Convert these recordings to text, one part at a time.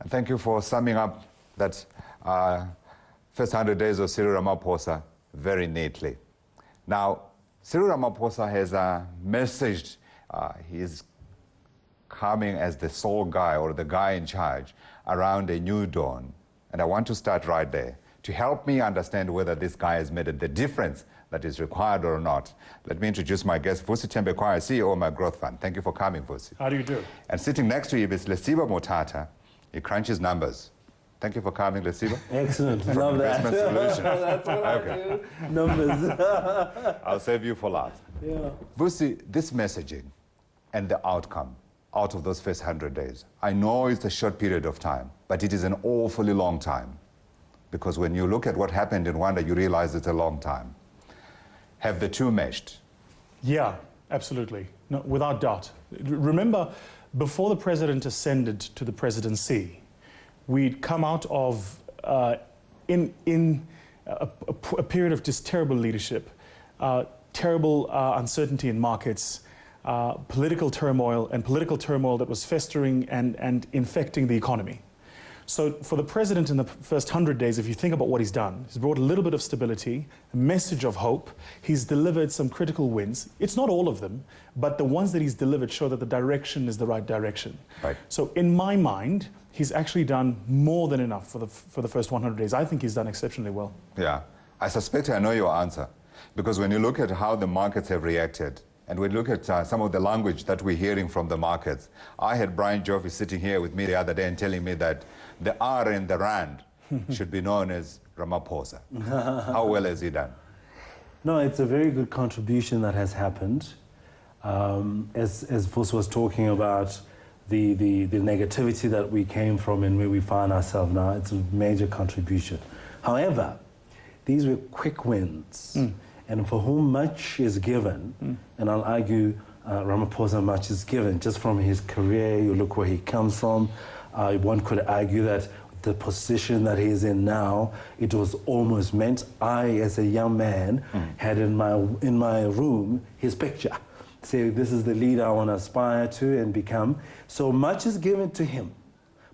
And thank you for summing up that first 100 days of Cyril Ramaphosa very neatly. Now, Cyril Ramaphosa has messaged he's coming as the sole guy or the guy in charge around a new dawn. And I want to start right there to help me understand whether this guy has made the difference that is required or not. Let me introduce my guest, Vusi Tembekwaya, CEO of my growth fund. Thank you for coming, Vusi. How do you do? And sitting next to you is Lesiba Motata. He crunches numbers. Thank you for coming, Lesiba. Excellent. Love that. Investment Solutions. That's what Okay. I do. Numbers. I'll save you for last. Yeah. Vusi, this messaging and the outcome out of those first 100 days, I know it's a short period of time, but it is an awfully long time. Because when you look at what happened in Rwanda, you realize it's a long time. Have the two meshed? Yeah, absolutely. No, without doubt. Remember, before the president ascended to the presidency, we'd come out of a period of just terrible leadership, terrible uncertainty in markets, political turmoil that was festering and infecting the economy. So for the president in the first 100 days, if you think about what he's done, he's brought a little bit of stability, a message of hope. He's delivered some critical wins. It's not all of them, but the ones that he's delivered show that the direction is the right direction. Right. So in my mind, he's actually done more than enough for the first 100 days. I think he's done exceptionally well. Yeah. I suspect I know your answer. Because when you look at how the markets have reacted, and we look at some of the language that we're hearing from the markets. I had Brian Joffrey sitting here with me the other day and telling me that the R in the Rand should be known as Ramaphosa. How well has he done? No, it's a very good contribution that has happened. As Vusi was talking about the negativity that we came from and where we find ourselves now, it's a major contribution. However, these were quick wins. And for whom much is given, and I'll argue Ramaphosa much is given, just from his career, you look where he comes from, one could argue that the position that he's in now, it was almost meant. I, as a young man, had in my room his picture. Say, this is the leader I want to aspire to and become. So much is given to him,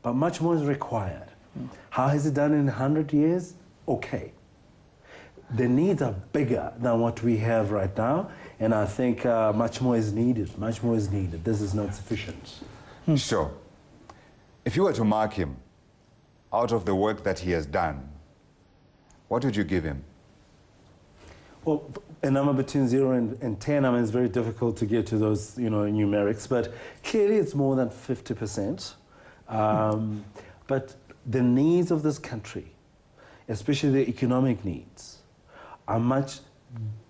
but much more is required. How has he done in 100 years? Okay. The needs are bigger than what we have right now, and I think much more is needed. Much more is needed. This is not sufficient. Sure. If you were to mark him out of the work that he has done, what would you give him? Well, a number between 0 and 10, I mean, it's very difficult to get to those, numerics, but clearly it's more than 50%. But the needs of this country, especially the economic needs, are much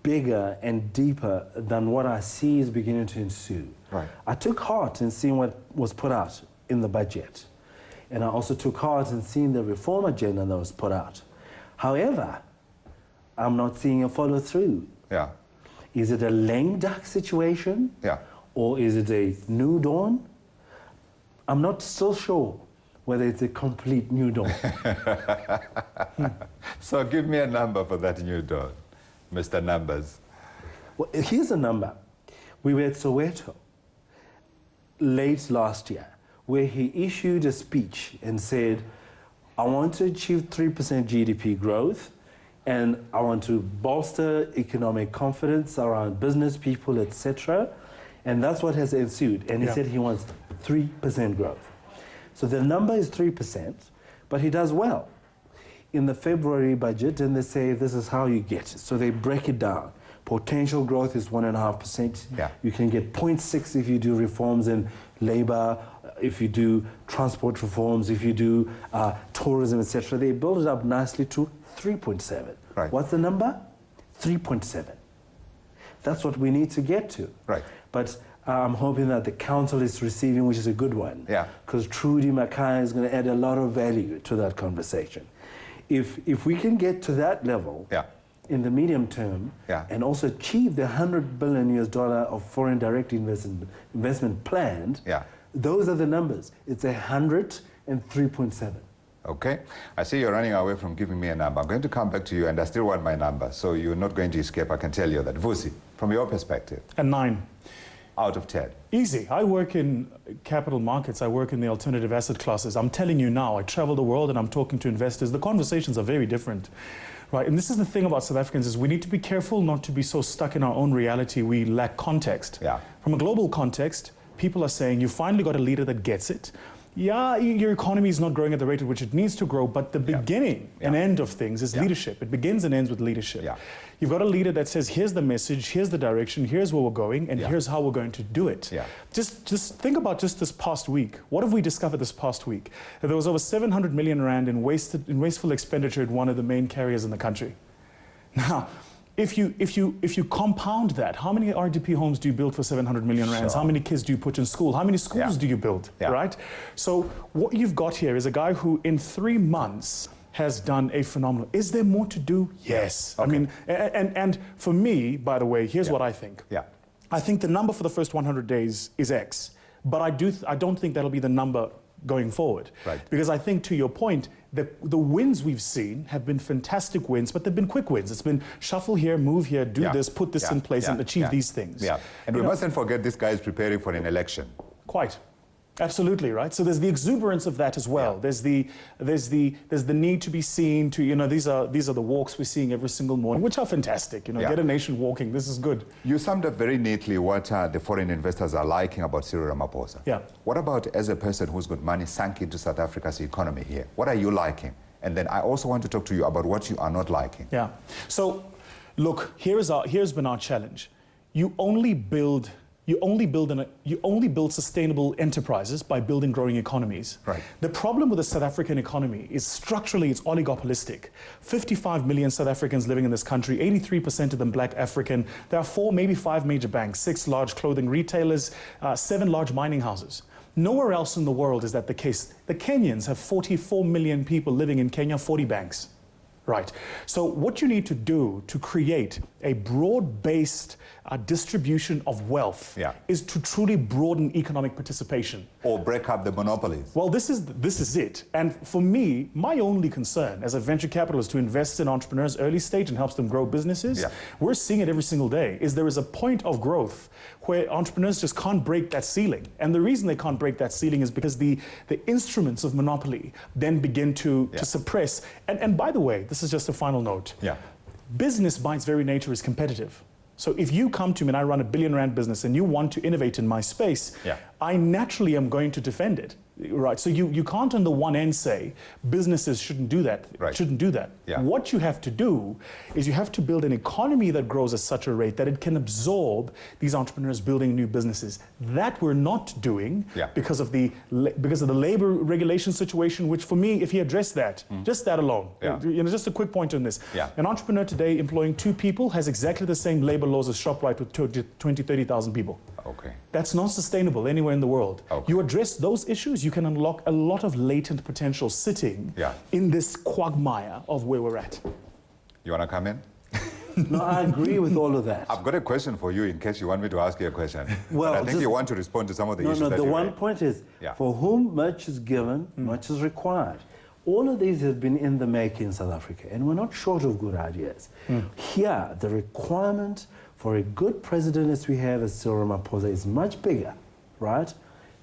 bigger and deeper than what I see is beginning to ensue. Right. I took heart in seeing what was put out in the budget. And I also took heart in seeing the reform agenda that was put out. However, I'm not seeing a follow through. Yeah. Is it a lame duck situation? Yeah. Or is it a new dawn? I'm not so sure whether it's a complete new dawn. So give me a number for that new dawn, Mr. Numbers. Well, here's a number. We were at Soweto late last year, where he issued a speech and said, I want to achieve 3% GDP growth, and I want to bolster economic confidence around business people, etc. And that's what has ensued. And he said he wants 3% growth. So the number is 3%, but he does well. In the February budget, and they say this is how you get it. So they break it down. Potential growth is 1.5%. Yeah. You can get 0.6 if you do reforms in labor, if you do transport reforms, if you do tourism, etc. They build it up nicely to 3.7. Right. What's the number? 3.7. That's what we need to get to. Right. But I'm hoping that the council is receiving, which is a good one. Yeah. Because Trudy Mackay is going to add a lot of value to that conversation. If we can get to that level in the medium term and also achieve the $100 billion of foreign direct investment planned, those are the numbers. It's 100 and 3.7. Okay. I see you're running away from giving me a number. I'm going to come back to you, and I still want my number, so you're not going to escape. I can tell you that. Vusi, from your perspective. A 9. out of 10? Easy. I work in capital markets. I work in the alternative asset classes. I'm telling you now, I travel the world and I'm talking to investors. The conversations are very different, right? And this is the thing about South Africans is we need to be careful not to be so stuck in our own reality. We lack context. Yeah. From a global context, people are saying you finally got a leader that gets it. Yeah, your economy is not growing at the rate at which it needs to grow, but the beginning and end of things is leadership. It begins and ends with leadership. Yeah. You've got a leader that says, here's the message, here's the direction, here's where we're going, and here's how we're going to do it. Yeah. Just think about just this past week. What have we discovered this past week? That there was over 700 million rand in wasteful expenditure at one of the main carriers in the country. Now, if you compound that, how many RDP homes do you build for 700 million rands? Sure. How many kids do you put in school? How many schools do you build, right? So what you've got here is a guy who in 3 months has done a phenomenal. Is there more to do? Yes. Okay. I mean, and for me, by the way, here's what I think. I think the number for the first 100 days is X, but I don't think that'll be the number going forward. Right. Because I think, to your point, the wins we've seen have been fantastic wins, but they've been quick wins. It's been shuffle here, move here, do this, put this in place, and achieve these things. Yeah. And we mustn't forget this guy is preparing for an election. Quite. Absolutely, right? So there's the exuberance of that as well. There's the need to be seen. To these are the walks we're seeing every single morning, which are fantastic. Get a nation walking. This is good. You summed up very neatly what the foreign investors are liking about Cyril Ramaphosa. Yeah. What about as a person who's got money sunk into South Africa's economy here? What are you liking? And then I also want to talk to you about what you are not liking. Yeah. So, look, here's been our challenge. You only build sustainable enterprises by building growing economies. Right. The problem with the South African economy is structurally it's oligopolistic. 55 million South Africans living in this country, 83% of them Black African. There are 4, maybe 5 major banks, 6 large clothing retailers, 7 large mining houses. Nowhere else in the world is that the case. The Kenyans have 44 million people living in Kenya, 40 banks. Right. So what you need to do to create a broad-based distribution of wealth is to truly broaden economic participation. Or break up the monopolies. Well, this is it. And for me, my only concern as a venture capitalist to invest in entrepreneurs early stage and helps them grow businesses, we're seeing it every single day, is there is a point of growth where entrepreneurs just can't break that ceiling. And the reason they can't break that ceiling is because the instruments of monopoly then begin to suppress. And by the way, this is just a final note. Business by its very nature is competitive. So if you come to me and I run a billion-rand business and you want to innovate in my space, I naturally am going to defend it. Right, so you can't on the one end say businesses shouldn't do that, shouldn't do that. What you have to do is you have to build an economy that grows at such a rate that it can absorb these entrepreneurs building new businesses. That we're not doing because of the labor regulation situation, which for me, if he addressed that, just that alone, just a quick point on this. An entrepreneur today employing 2 people has exactly the same labor laws as ShopRite with 20, 30,000 people. Okay. That's not sustainable anywhere in the world. Okay. You address those issues, you can unlock a lot of latent potential sitting in this quagmire of where we're at. You want to come in? No, I agree with all of that. I've got a question for you in case you want me to ask you a question. Well, but I think you want to respond to some of the issues that the you one raised. point is, for whom much is given, much is required. All of these have been in the making in South Africa, and we're not short of good ideas. Here, the requirement for a good president as we have as Cyril Ramaphosa is much bigger, right?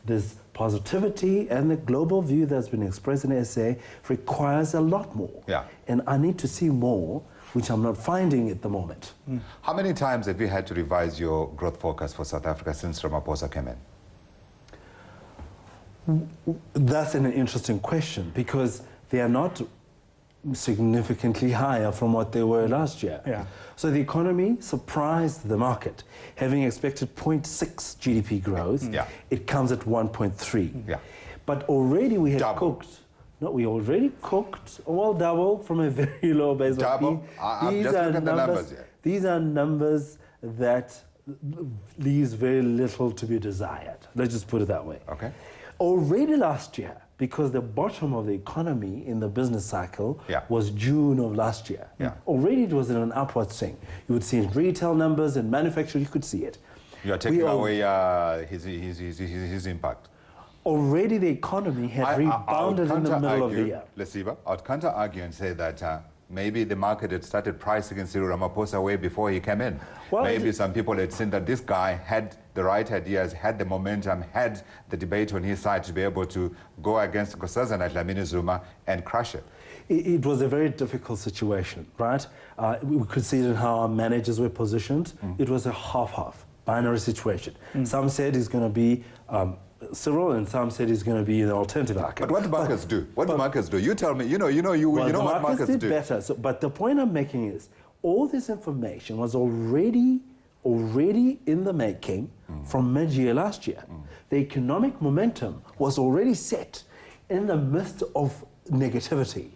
This positivity and the global view that's been expressed in SA requires a lot more. And I need to see more, which I'm not finding at the moment. How many times have you had to revise your growth forecast for South Africa since Ramaphosa came in? That's an interesting question because they are not significantly higher from what they were last year. So the economy surprised the market. Having expected 0.6 GDP growth, it comes at 1.3. But already we had cooked. No, we already cooked, well, double from a very low base. Double? I'm just looking at the numbers here. These are numbers that leaves very little to be desired. Let's just put it that way. Okay. Already last year, because the bottom of the economy in the business cycle was June of last year. Already it was in an upward swing. You would see it in retail numbers and manufacturing, you could see it. You are taking away his impact. Already the economy had rebounded in the middle of the year. Lesiba, I'd counter-argue and say that maybe the market had started pricing in Cyril Ramaphosa way before he came in. Well, maybe some people had seen that this guy had the right ideas, had the momentum, had the debate on his side to be able to go against Nkosazana Dlamini Zuma and crush it. It was a very difficult situation, right? We could see it in how our managers were positioned. It was a half-half, binary situation. Some said he's going to be Cyril, and some said he's going to be the alternative outcome. But what do markets do? What do markets do? You tell me. You know what markets did do. Better. So, but the point I'm making is, all this information was already in the making from mid-year last year. The economic momentum was already set in the midst of negativity.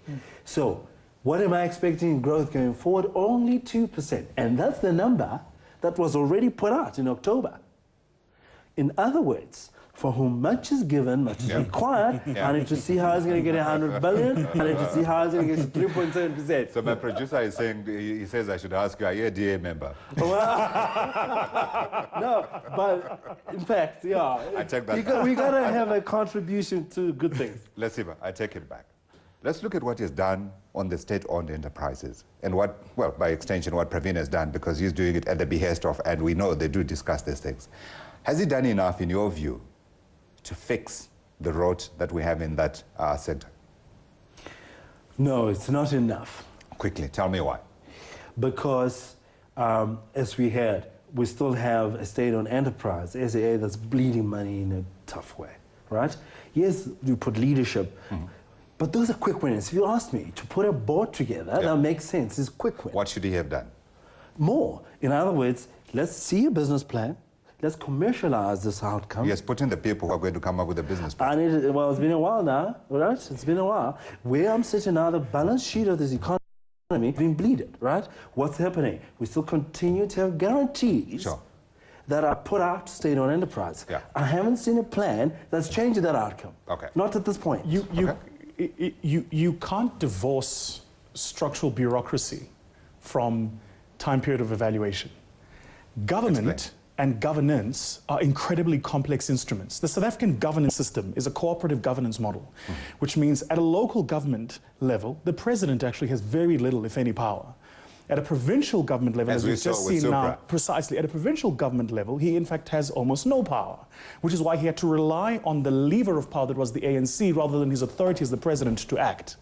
So what am I expecting in growth going forward? Only 2%. And that's the number that was already put out in October. In other words, for whom much is given, much is required. I need to see how he's going to get 100 billion. I need to see how he's going to get to 3.7%. So my producer is saying, he says I should ask you, are you a DA member? No, but in fact, yeah. I take that back. We got to have a contribution to good things. Let's see, I take it back. Let's look at what is done on the state-owned enterprises and what, well, by extension, what Praveen has done, because he's doing it at the behest of, and we know they do discuss these things. Has he done enough, in your view, to fix the rot that we have in that sector? No, it's not enough. Quickly, tell me why. Because, as we heard, we still have a state-owned enterprise, SAA, that's bleeding money in a tough way, right? Yes, you put leadership, but those are quick wins. If you ask me to put a board together, that makes sense. It's quick win. What should he have done? More. In other words, let's see a business plan. Let's commercialize this outcome. He has put in the people who are going to come up with a business plan. Well, it's been a while now, right? It's been a while. Where I'm sitting now, the balance sheet of this economy being bleeded, right? What's happening? We still continue to have guarantees that are put out to state-owned enterprise. I haven't seen a plan that's changing that outcome. Not at this point. You can't divorce structural bureaucracy from time period of evaluation. Government and governance are incredibly complex instruments. The South African governance system is a cooperative governance model, which means at a local government level, the president actually has very little, if any, power. At a provincial government level, as we've just seen now, precisely, at a provincial government level, he in fact has almost no power, which is why he had to rely on the lever of power that was the ANC rather than his authority as the president to act.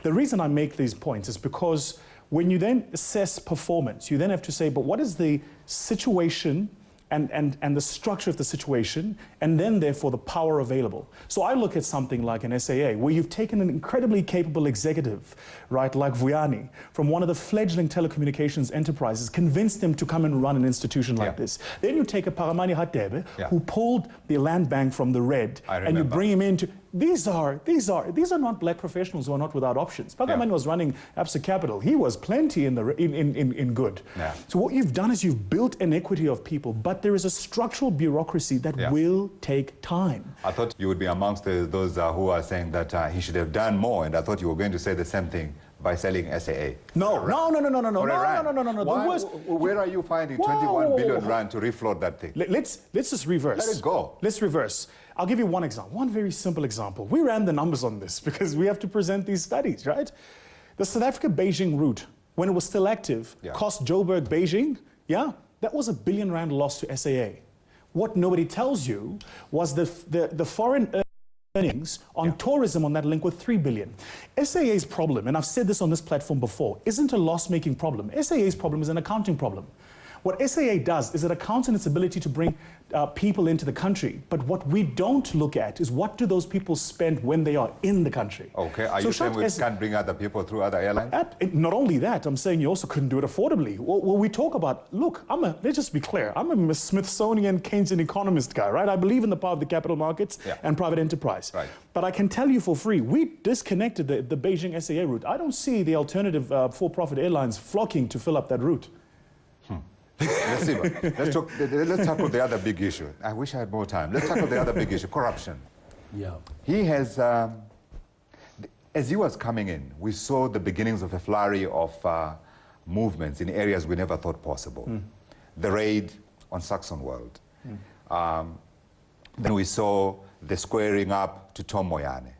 The reason I make these points is because when you then assess performance, you then have to say, but what is the situation and the structure of the situation, and then therefore the power available. So I look at something like an SAA, where you've taken an incredibly capable executive, right, like Vuyani, from one of the fledgling telecommunications enterprises, convinced them to come and run an institution like this. Then you take a Paramani Hatebe, who pulled the land bank from the red, and you bring him into... These are not black professionals who are not without options. Pagamani was running Absa Capital. He was plenty in good. So what you've done is you've built an equity of people, but there is a structural bureaucracy that will take time. I thought you would be amongst those who are saying that he should have done more, and I thought you were going to say the same thing by selling SAA. No. Where are you finding 21 billion rand to refloat that thing? Let's just reverse. Let it go. Let's reverse. I'll give you one example, one very simple example. We ran the numbers on this because we have to present these studies, right? The South Africa-Beijing route, when it was still active, cost Joburg-Beijing, that was R1 billion loss to SAA. What nobody tells you was the foreign earnings on tourism on that link were 3 billion. SAA's problem, and I've said this on this platform before, isn't a loss-making problem. SAA's problem is an accounting problem. What SAA does is it accounts on its ability to bring people into the country, but what we don't look at is what do those people spend when they are in the country. Okay, are you saying we can't bring other people through other airlines? Not only that, I'm saying you also couldn't do it affordably. Well, we talk about, look, let's just be clear, I'm a Smithsonian Keynesian economist guy, right? I believe in the power of the capital markets and private enterprise. Right. But I can tell you for free, we disconnected the Beijing SAA route. I don't see the alternative for-profit airlines flocking to fill up that route. Let's see. Let's tackle the other big issue. I wish I had more time. Let's tackle the other big issue, corruption. He has, as he was coming in, we saw the beginnings of a flurry of movements in areas we never thought possible. The raid on Saxon World. Then we saw the squaring up to Tom Moyane.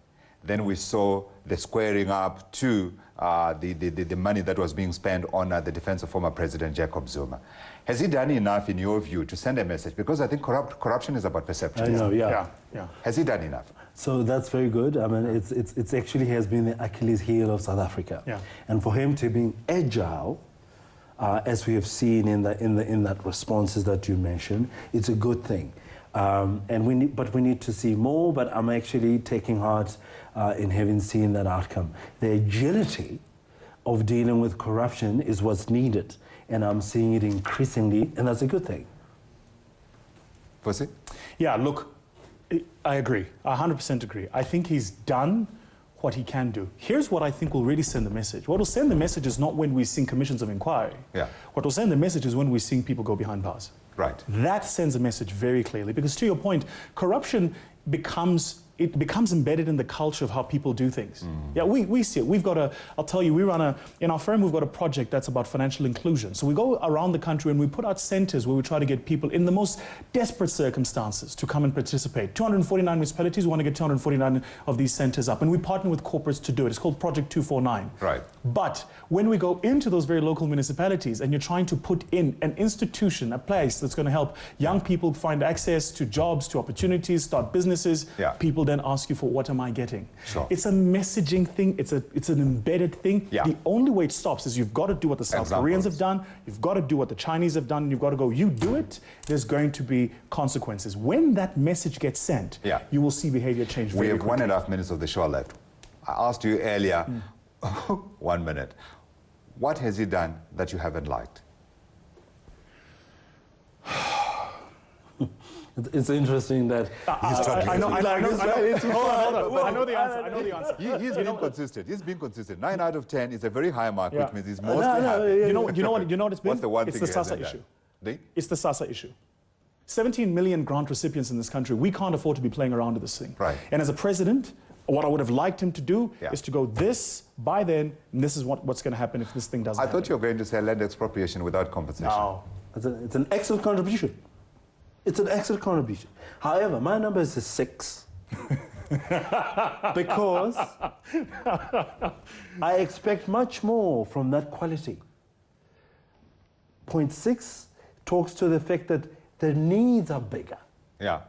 Then we saw the squaring up to the money that was being spent on the defense of former President Jacob Zuma. Has he done enough, in your view, to send a message? Because I think corruption is about perception. I know, Yeah. Has he done enough? So that's very good. I mean, it's actually has been the Achilles heel of South Africa. Yeah. And for him to be agile, as we have seen in that responses that you mentioned, it's a good thing. And we need to see more. But I'm actually taking heart in having seen that outcome. The agility of dealing with corruption is what's needed, and I'm seeing it increasingly, and that's a good thing. Fosi? Yeah, look, I agree. I 100% agree. I think he's done what he can do. Here's what I think will really send the message. What will send the message is not when we sing commissions of inquiry. Yeah. What will send the message is when we seeing people go behind bars. Right. That sends a message very clearly, because to your point, corruption becomes embedded in the culture of how people do things. Yeah, we see it. We've got I'll tell you, in our firm, we've got a project that's about financial inclusion. So we go around the country and we put out centers where we try to get people in the most desperate circumstances to come and participate. 249 municipalities want to get 249 of these centers up, and we partner with corporates to do it. It's called Project 249. Right. But when we go into those very local municipalities and you're trying to put in an institution, a place that's going to help young people find access to jobs, to opportunities, start businesses, people then ask you for, what am I getting? Sure. It's a messaging thing. It's an embedded thing. Yeah. The only way it stops is you've got to do what the South Koreans have done. You've got to do what the Chinese have done. And you've got to go, you do it, there's going to be consequences. When that message gets sent, you will see behavior change very quickly. We have 1.5 minutes of the show left. I asked you earlier, 1 minute, what has he done that you haven't liked? It's interesting that I know the answer. He's been consistent. He's been consistent. 9 out of 10 is a very high mark, which means he's mostly happy. You know what it's been? What's the one it's thing the he hasn't SASSA issue. done? It's the SASSA issue. 17 million grant recipients in this country. We can't afford to be playing around with this thing. Right. And as a president, what I would have liked him to do is to go this, by then, and this is what's going to happen if this thing doesn't happen. I thought you were going to say land expropriation without compensation. No. it's an excellent contribution. It's an excellent contribution. However, my number is a 6. Because I expect much more from that quality. Point 6 talks to the fact that the needs are bigger. Yeah.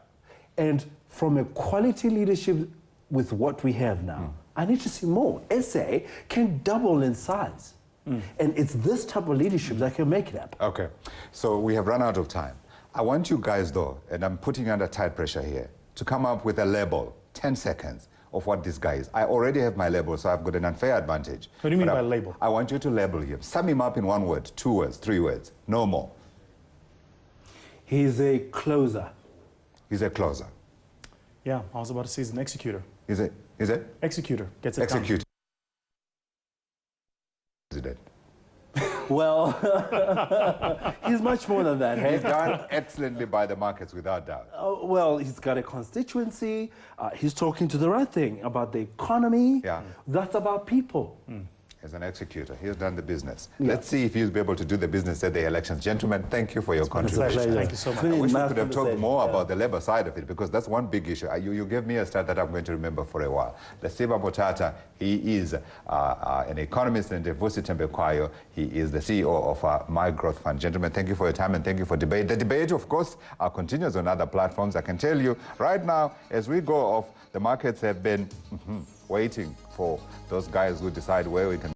And from a quality leadership with what we have now, I need to see more. SA can double in size. And it's this type of leadership that can make it happen. Okay. So we have run out of time. I want you guys, though, and I'm putting you under tight pressure here, to come up with a label, 10 seconds, of what this guy is. I already have my label, so I've got an unfair advantage. What do you mean by label? I want you to label him. Sum him up in 1 word, 2 words, 3 words, no more. He's a closer. He's a closer. Yeah, I was about to say he's an executor. Is it? Executor. Gets it done. Executor. President. Well, he's much more than that. Hey? He's done excellently by the markets, without doubt. Well, he's got a constituency. He's talking to the right thing about the economy. Yeah. That's about people. As an executor, he's done the business. Let's see if he'll be able to do the business at the elections. Gentlemen, thank you for your contribution. Thank you so much. I wish we could have talked more about the labor side of it, because that's one big issue. You gave me a stat that I'm going to remember for a while. Lesiba Motata, he is an economist, and Devusi Tembekwayo, he is the CEO of My Growth Fund. Gentlemen, thank you for your time and thank you for debate. The debate, of course, continues on other platforms. I can tell you right now, as we go off, the markets have been waiting for those guys who decide where we can